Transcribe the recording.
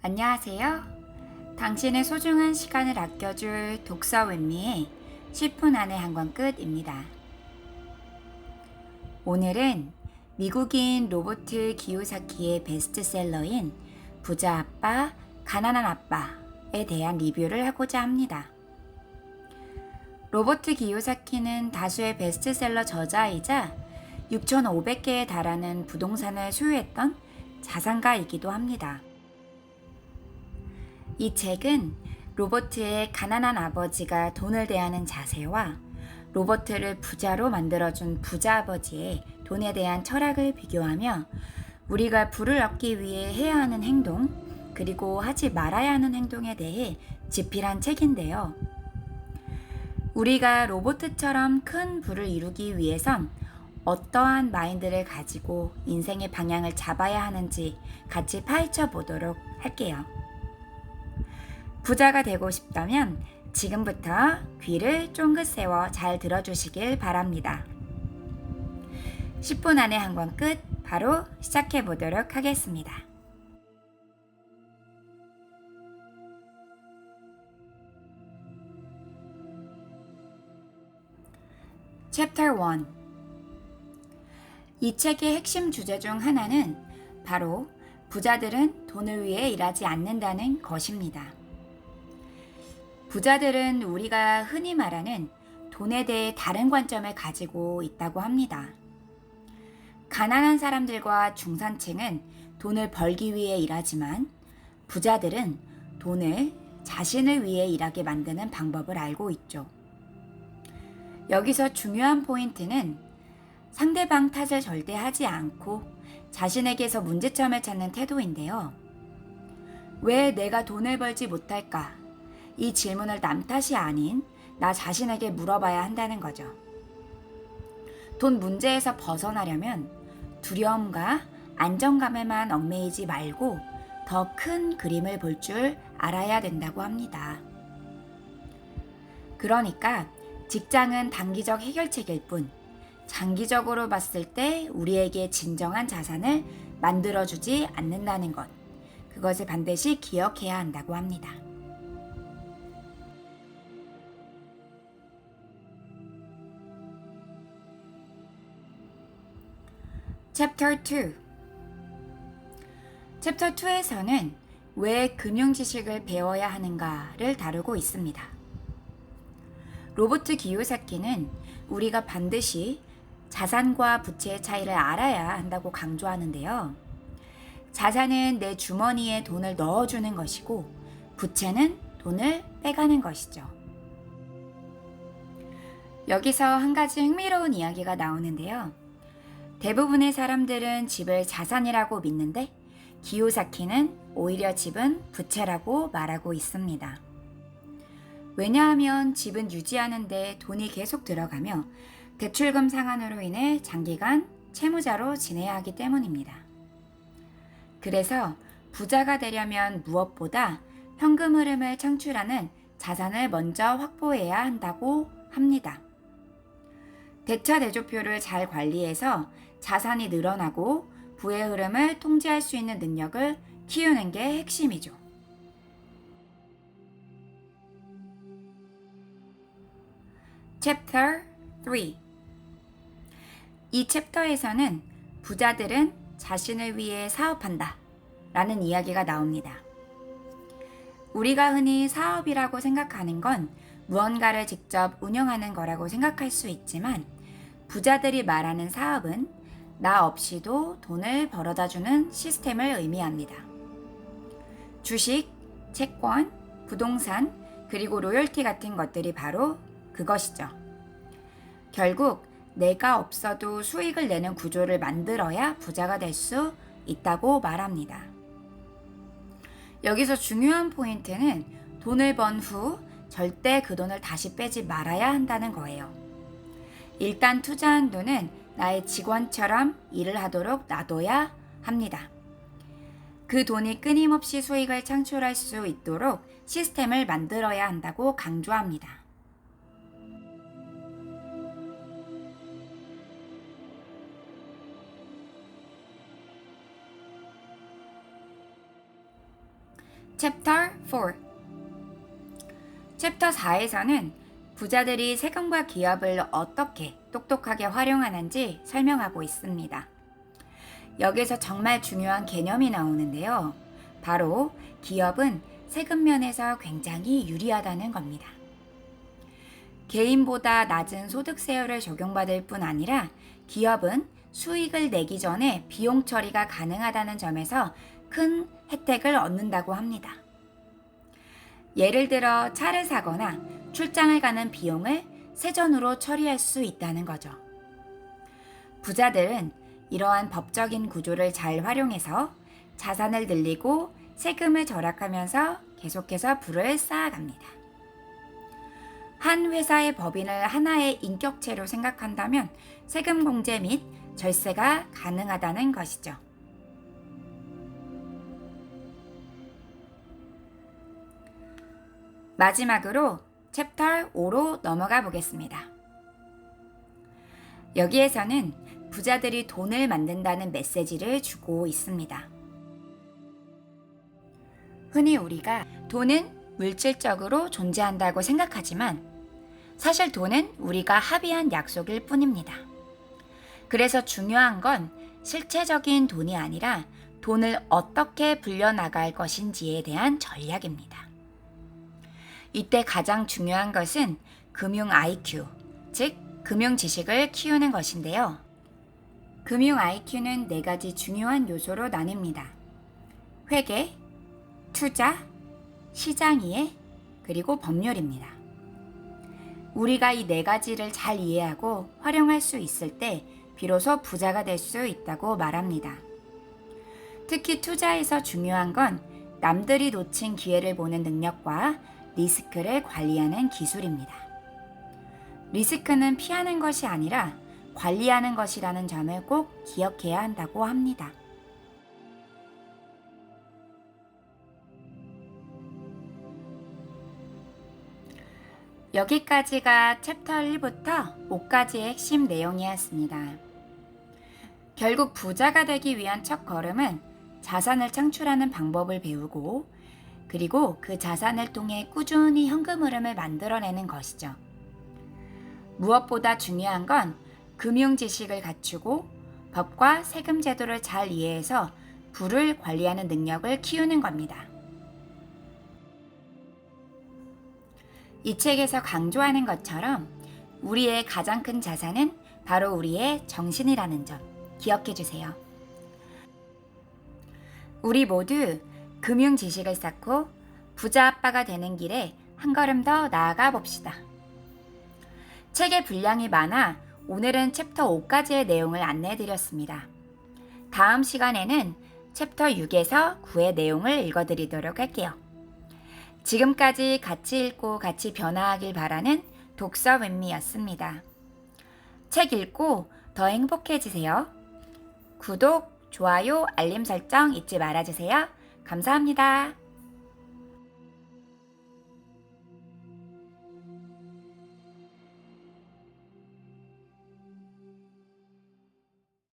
안녕하세요. 당신의 소중한 시간을 아껴줄 독서 웬미의 10분 안에 한 권 끝입니다. 오늘은 미국인 로버트 기요사키의 베스트셀러인 부자 아빠, 가난한 아빠에 대한 리뷰를 하고자 합니다. 로버트 기요사키는 다수의 베스트셀러 저자이자 6,500개에 달하는 부동산을 소유했던 자산가이기도 합니다. 이 책은 로버트의 가난한 아버지가 돈을 대하는 자세와 로버트를 부자로 만들어준 부자 아버지의 돈에 대한 철학을 비교하며 우리가 부를 얻기 위해 해야 하는 행동, 그리고 하지 말아야 하는 행동에 대해 집필한 책인데요. 우리가 로버트처럼 큰 부를 이루기 위해선 어떠한 마인드를 가지고 인생의 방향을 잡아야 하는지 같이 파헤쳐 보도록 할게요. 부자가 되고 싶다면 지금부터 귀를 쫑긋 세워 잘 들어주시길 바랍니다. 10분 안에 한 권 끝, 바로 시작해 보도록 하겠습니다. Chapter 1. 이 책의 핵심 주제 중 하나는 바로 부자들은 돈을 위해 일하지 않는다는 것입니다. 부자들은 우리가 흔히 말하는 돈에 대해 다른 관점을 가지고 있다고 합니다. 가난한 사람들과 중산층은 돈을 벌기 위해 일하지만 부자들은 돈을 자신을 위해 일하게 만드는 방법을 알고 있죠. 여기서 중요한 포인트는 상대방 탓을 절대 하지 않고 자신에게서 문제점을 찾는 태도인데요. 왜 내가 돈을 벌지 못할까? 이 질문을 남 탓이 아닌 나 자신에게 물어봐야 한다는 거죠. 돈 문제에서 벗어나려면 두려움과 안정감에만 얽매이지 말고 더 큰 그림을 볼 줄 알아야 된다고 합니다. 그러니까 직장은 단기적 해결책일 뿐 장기적으로 봤을 때 우리에게 진정한 자산을 만들어주지 않는다는 것, 그것을 반드시 기억해야 한다고 합니다. Chapter 2. Chapter 2에서는 왜 금융 지식을 배워야 하는가를 다루고 있습니다. 로버트 기요사키는 우리가 반드시 자산과 부채의 차이를 알아야 한다고 강조하는데요. 자산은 내 주머니에 돈을 넣어주는 것이고 부채는 돈을 빼가는 것이죠. 여기서 한 가지 흥미로운 이야기가 나오는데요. 대부분의 사람들은 집을 자산이라고 믿는데 기요사키는 오히려 집은 부채라고 말하고 있습니다. 왜냐하면 집은 유지하는데 돈이 계속 들어가며 대출금 상환으로 인해 장기간 채무자로 지내야 하기 때문입니다. 그래서 부자가 되려면 무엇보다 현금 흐름을 창출하는 자산을 먼저 확보해야 한다고 합니다. 대차대조표를 잘 관리해서 자산이 늘어나고 부의 흐름을 통제할 수 있는 능력을 키우는 게 핵심이죠. Chapter 3. 이 챕터에서는 부자들은 자신을 위해 사업한다 라는 이야기가 나옵니다. 우리가 흔히 사업이라고 생각하는 건 무언가를 직접 운영하는 거라고 생각할 수 있지만 부자들이 말하는 사업은 나 없이도 돈을 벌어다주는 시스템을 의미합니다. 주식, 채권, 부동산, 그리고 로열티 같은 것들이 바로 그것이죠. 결국 내가 없어도 수익을 내는 구조를 만들어야 부자가 될 수 있다고 말합니다. 여기서 중요한 포인트는 돈을 번 후 절대 그 돈을 다시 빼지 말아야 한다는 거예요. 일단 투자한 돈은 나의 직원처럼 일을 하도록 놔둬야 합니다. 그 돈이 끊임없이 수익을 창출할 수 있도록 시스템을 만들어야 한다고 강조합니다. Chapter 4 챕터 4에서는 부자들이 세금과 기업을 어떻게 똑똑하게 활용하는지 설명하고 있습니다. 여기서 정말 중요한 개념이 나오는데요. 바로 기업은 세금 면에서 굉장히 유리하다는 겁니다. 개인보다 낮은 소득세율을 적용받을 뿐 아니라 기업은 수익을 내기 전에 비용 처리가 가능하다는 점에서 큰 혜택을 얻는다고 합니다. 예를 들어 차를 사거나 출장을 가는 비용을 세전으로 처리할 수 있다는 거죠. 부자들은 이러한 법적인 구조를 잘 활용해서 자산을 늘리고 세금을 절약하면서 계속해서 부를 쌓아갑니다. 한 회사의 법인을 하나의 인격체로 생각한다면 세금 공제 및 절세가 가능하다는 것이죠. 마지막으로 챕터 5로 넘어가 보겠습니다. 여기에서는 부자들이 돈을 만든다는 메시지를 주고 있습니다. 흔히 우리가 돈은 물질적으로 존재한다고 생각하지만 사실 돈은 우리가 합의한 약속일 뿐입니다. 그래서 중요한 건 실체적인 돈이 아니라 돈을 어떻게 불려나갈 것인지에 대한 전략입니다. 이때 가장 중요한 것은 금융 IQ, 즉 금융 지식을 키우는 것인데요. 금융 IQ는 4가지 중요한 요소로 나뉩니다. 회계, 투자, 시장 이해, 그리고 법률입니다. 우리가 이 4가지를 잘 이해하고 활용할 수 있을 때 비로소 부자가 될 수 있다고 말합니다. 특히 투자에서 중요한 건 남들이 놓친 기회를 보는 능력과 리스크를 관리하는 기술입니다. 리스크는 피하는 것이 아니라 관리하는 것이라는 점을 꼭 기억해야 한다고 합니다. 여기까지가 챕터 1부터 5까지의 핵심 내용이었습니다. 결국 부자가 되기 위한 첫 걸음은 자산을 창출하는 방법을 배우고 그리고 그 자산을 통해 꾸준히 현금 흐름을 만들어내는 것이죠. 무엇보다 중요한 건 금융 지식을 갖추고 법과 세금 제도를 잘 이해해서 부를 관리하는 능력을 키우는 겁니다. 이 책에서 강조하는 것처럼 우리의 가장 큰 자산은 바로 우리의 정신이라는 점 기억해 주세요. 우리 모두 금융 지식을 쌓고 부자 아빠가 되는 길에 한 걸음 더 나아가 봅시다. 책의 분량이 많아 오늘은 챕터 5까지의 내용을 안내해 드렸습니다. 다음 시간에는 챕터 6에서 9의 내용을 읽어드리도록 할게요. 지금까지 같이 읽고 같이 변화하길 바라는 독서 웬미였습니다. 책 읽고 더 행복해지세요. 구독, 좋아요, 알림 설정 잊지 말아주세요. 감사합니다.